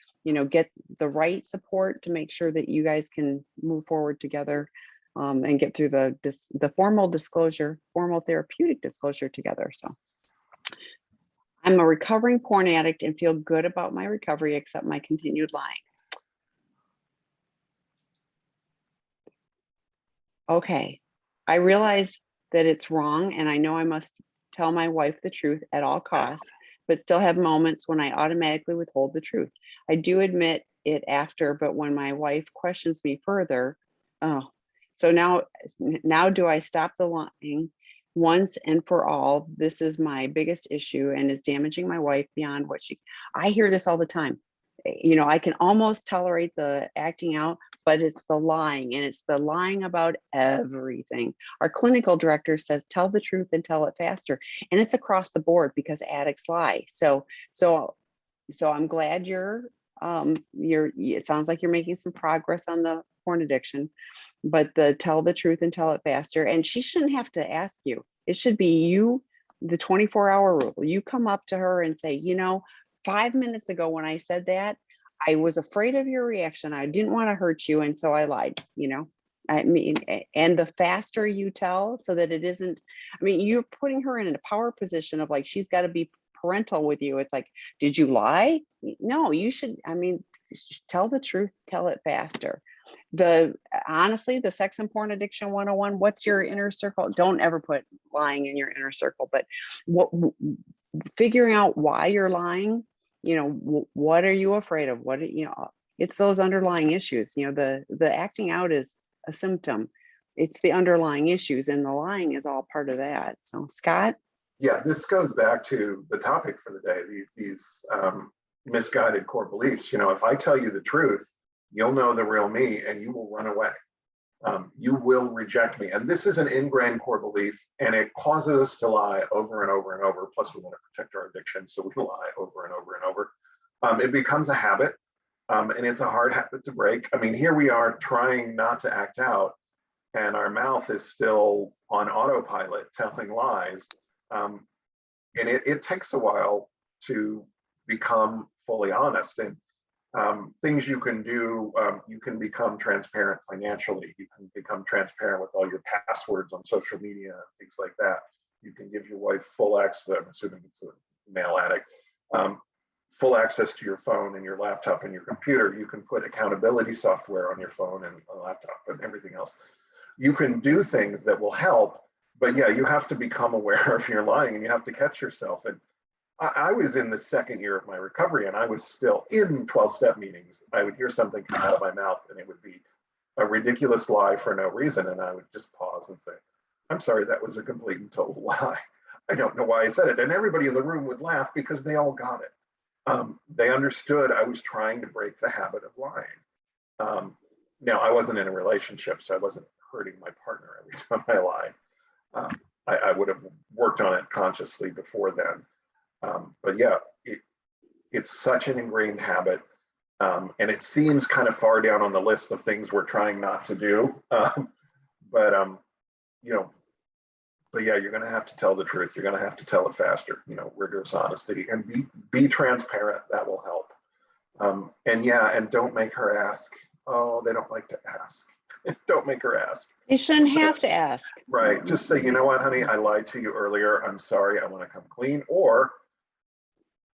get the right support to make sure that you guys can move forward together, and get through the formal therapeutic disclosure together. So I'm a recovering porn addict and feel good about my recovery, except my continued lying. Okay, I realize that it's wrong, and I know I must tell my wife the truth at all costs, but still have moments when I automatically withhold the truth. I do admit it after, but when my wife questions me further, so now do I stop the lying once and for all? This is my biggest issue and is damaging my wife beyond what I hear this all the time. I can almost tolerate the acting out, but it's the lying, and it's the lying about everything. Our clinical director says, tell the truth and tell it faster. And it's across the board because addicts lie. So I'm glad it sounds like you're making some progress on the porn addiction, but the tell the truth and tell it faster. And she shouldn't have to ask you. It should be you, the 24-hour rule. You come up to her and say, 5 minutes ago when I said that, I was afraid of your reaction. I didn't want to hurt you. And so I lied, I mean, and the faster you tell, so that it isn't, you're putting her in a power position of like, she's got to be parental with you. It's like, did you lie? No, you should, tell the truth, tell it faster. Honestly, the sex and porn addiction 101, what's your inner circle? Don't ever put lying in your inner circle, but figuring out why you're lying, what are you afraid of? It's those underlying issues. The acting out is a symptom. It's the underlying issues, and the lying is all part of that. So Scott? Yeah, this goes back to the topic for the day, these misguided core beliefs. If I tell you the truth, you'll know the real me and you will run away. You will reject me. And this is an ingrained core belief, and it causes us to lie over and over and over. Plus, we want to protect our addiction, so we lie over and over and over. It becomes a habit, and it's a hard habit to break. Here we are trying not to act out, and our mouth is still on autopilot telling lies. And it takes a while to become fully honest. And things you can do, you can become transparent financially. You can become transparent with all your passwords on social media, things like that. You can give your wife full access, I'm assuming it's a male addict, full access to your phone and your laptop and your computer. You can put accountability software on your phone and a laptop and everything else. You can do things that will help, but yeah, you have to become aware of your lying, and you have to catch yourself. And I was in the second year of my recovery, and I was still in 12-step meetings. I would hear something come out of my mouth, and it would be a ridiculous lie for no reason. And I would just pause and say, I'm sorry, that was a complete and total lie. I don't know why I said it. And everybody in the room would laugh because they all got it. They understood I was trying to break the habit of lying. Now, I wasn't in a relationship, so I wasn't hurting my partner every time I lied. I would have worked on it consciously before then. But yeah, it's such an ingrained habit, and it seems kind of far down on the list of things we're trying not to do. But yeah, you're going to have to tell the truth. You're going to have to tell it faster. Rigorous honesty, and be transparent. That will help. And don't make her ask. Oh, they don't like to ask. Don't make her ask. You shouldn't have to ask. Right. Just say, you know what, honey, I lied to you earlier. I'm sorry. I want to come clean. Or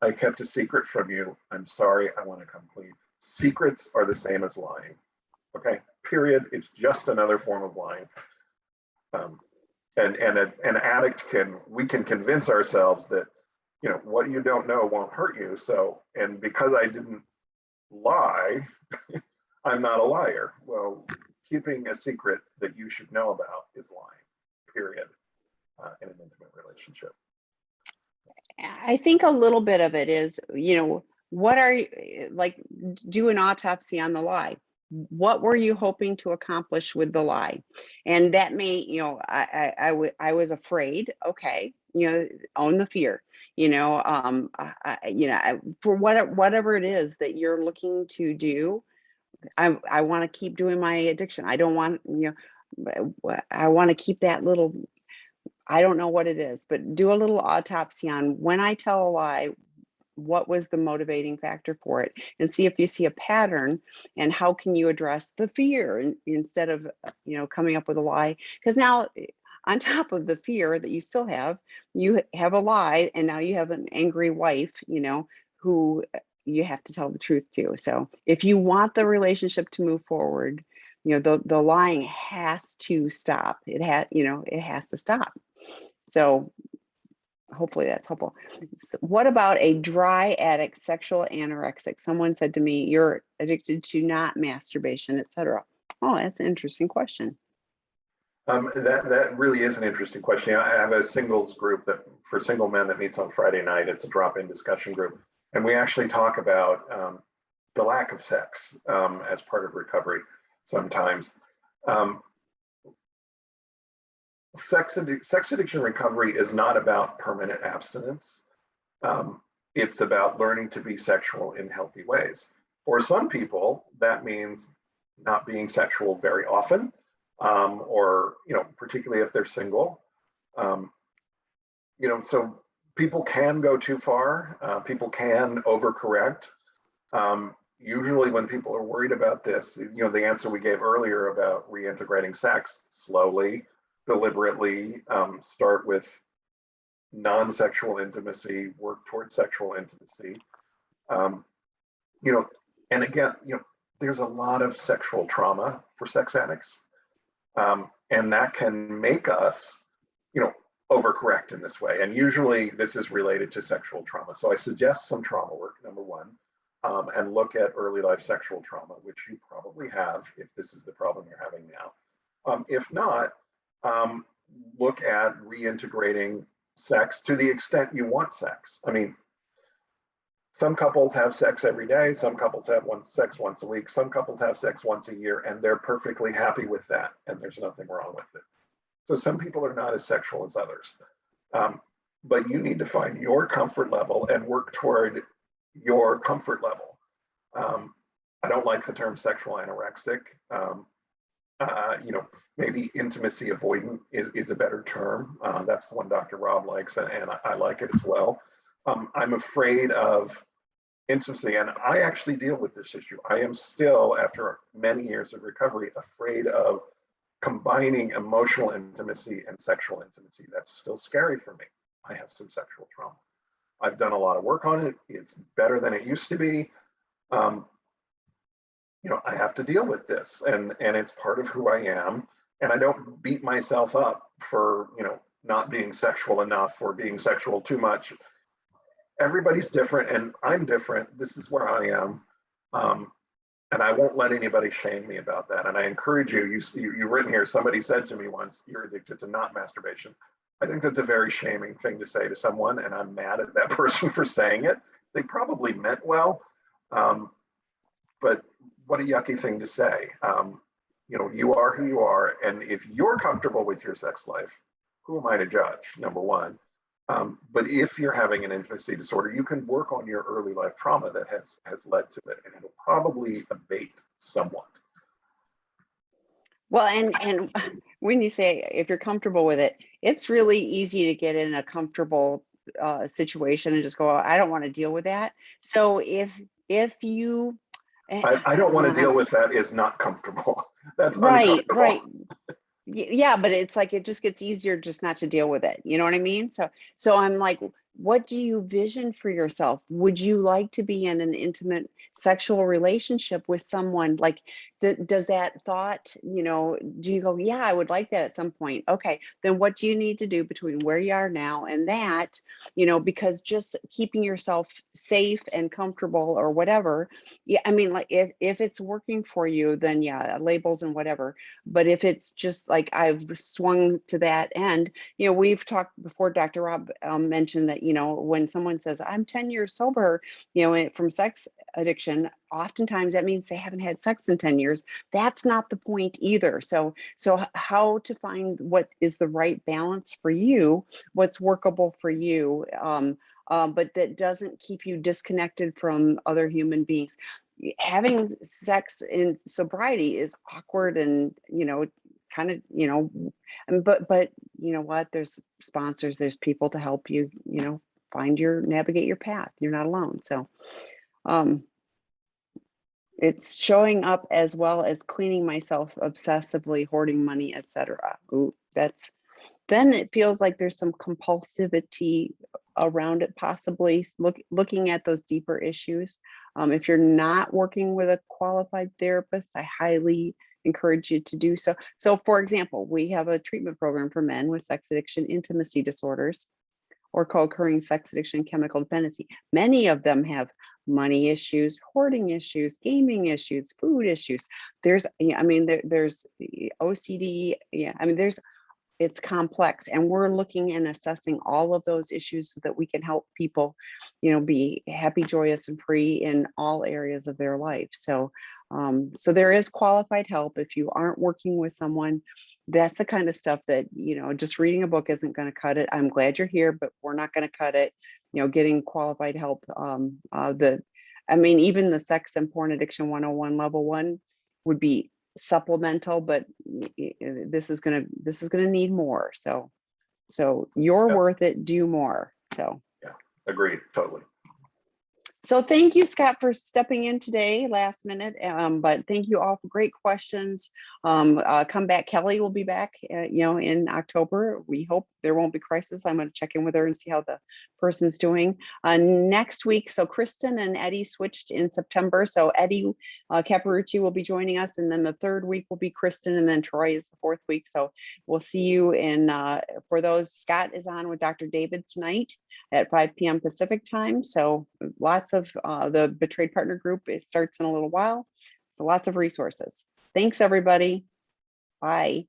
I kept a secret from you. I'm sorry. I want to come clean. Secrets are the same as lying. Okay. Period. It's just another form of lying. And an addict we can convince ourselves that, what you don't know won't hurt you. So, and because I didn't lie, I'm not a liar. Well, keeping a secret that you should know about is lying, period, in an intimate relationship. I think a little bit of it is, what are you, like, do an autopsy on the lie. What were you hoping to accomplish with the lie? And that may, I was afraid. Okay. Own the fear, for whatever it is that you're looking to do, I want to keep doing my addiction. I don't want, I want to keep that little, I don't know what it is, but do a little autopsy on when I tell a lie, what was the motivating factor for it, and see if you see a pattern, and how can you address the fear instead of, coming up with a lie. Because now, on top of the fear that you have a lie, and now you have an angry wife, who you have to tell the truth to. So if you want the relationship to move forward, the lying has to stop. It has to stop. So hopefully that's helpful. So what about a dry addict, sexual anorexic? Someone said to me, you're addicted to not masturbation, etc. Oh, that's an interesting question. That really is an interesting question. I have a singles group that for single men that meets on Friday night. It's a drop-in discussion group, and we actually talk about the lack of sex as part of recovery. Sometimes sex addiction recovery is not about permanent abstinence. It's about learning to be sexual in healthy ways. For some people, that means not being sexual very often, or particularly if they're single. So people can go too far. People can overcorrect. Usually when people are worried about this, the answer we gave earlier about reintegrating sex, slowly, deliberately, start with non-sexual intimacy, work towards sexual intimacy. And again, there's a lot of sexual trauma for sex addicts. And that can make us, overcorrect in this way. And usually this is related to sexual trauma. So I suggest some trauma work, number one, and look at early life sexual trauma, which you probably have if this is the problem you're having now. If not, look at reintegrating sex to the extent you want sex. I mean, some couples have sex every day. Some couples have sex once a week. Some couples have sex once a year, and they're perfectly happy with that, and there's nothing wrong with it. So some people are not as sexual as others. But you need to find your comfort level and work toward your comfort level. I don't like the term sexual anorexic. Maybe intimacy avoidant is a better term. That's the one Dr. Rob likes, and I like it as well. I'm afraid of intimacy, and I actually deal with this issue. I am still, after many years of recovery, afraid of combining emotional intimacy and sexual intimacy. That's still scary for me. I have some sexual trauma. I've done a lot of work on it. It's better than it used to be. I have to deal with this, and it's part of who I am. And I don't beat myself up for, not being sexual enough or being sexual too much. Everybody's different, and I'm different. This is where I am. And I won't let anybody shame me about that. And I encourage you, you've written here, somebody said to me once, you're addicted to not masturbation. I think that's a very shaming thing to say to someone, and I'm mad at that person for saying it. They probably meant well, but what a yucky thing to say. You are who you are, and if you're comfortable with your sex life, who am I to judge, number one? But if you're having an intimacy disorder, you can work on your early life trauma that has led to it, and it'll probably abate somewhat. Well, and when you say if you're comfortable with it, it's really easy to get in a comfortable situation and just go, I don't want to deal with that. So if you, I don't want to deal with that is not comfortable. That's right, right. Yeah, but it's like it just gets easier just not to deal with it. You know what I mean? So I'm like, what do you vision for yourself? Would you like to be in an intimate sexual relationship with someone? Like, does that thought, do you go, yeah, I would like that at some point? Okay, then what do you need to do between where you are now and that? Because just keeping yourself safe and comfortable or whatever. Yeah, I mean, like if it's working for you, then yeah, labels and whatever. But if it's just like I've swung to that end, we've talked before, Dr. Rob mentioned that, when someone says, I'm 10 years sober, from sex addiction, oftentimes that means they haven't had sex in 10 years. That's not the point either. So how to find what is the right balance for you, what's workable for you. but that doesn't keep you disconnected from other human beings. Having sex in sobriety is awkward and, kind of, but you know what? There's sponsors, there's people to help you, navigate your path. You're not alone. So, it's showing up as well as cleaning myself obsessively, hoarding money, etc. Ooh, then it feels like there's some compulsivity around it, possibly looking at those deeper issues. If you're not working with a qualified therapist, I highly encourage you to do so. So for example, we have a treatment program for men with sex addiction, intimacy disorders, or co-occurring sex addiction, chemical dependency. Many of them have money issues, hoarding issues, gaming issues, food issues. There's the OCD. Yeah, it's complex, and we're looking and assessing all of those issues so that we can help people, be happy, joyous, and free in all areas of their life. So, so there is qualified help. If you aren't working with someone, that's the kind of stuff that, just reading a book isn't going to cut it. I'm glad you're here, but we're not going to cut it. Getting qualified help. Even the Sex and Porn Addiction 101 level 1 would be supplemental, but this is gonna need more. So you're worth it. Do more. So yeah, agreed, totally. So thank you, Scott, for stepping in today, last minute. But thank you all for great questions. Come back. Kelley will be back, in October. We hope there won't be crisis. I'm going to check in with her and see how the person's doing. Next week, so Kristen and Eddie switched in September. So Eddie Caparucci will be joining us. And then the third week will be Kristen, and then Troy is the fourth week. So we'll see you in, for those, Scott is on with Dr. David tonight at 5 p.m. Pacific time. So lots of the Betrayed Partner group, it starts in a little while. So lots of resources. Thanks, everybody. Bye.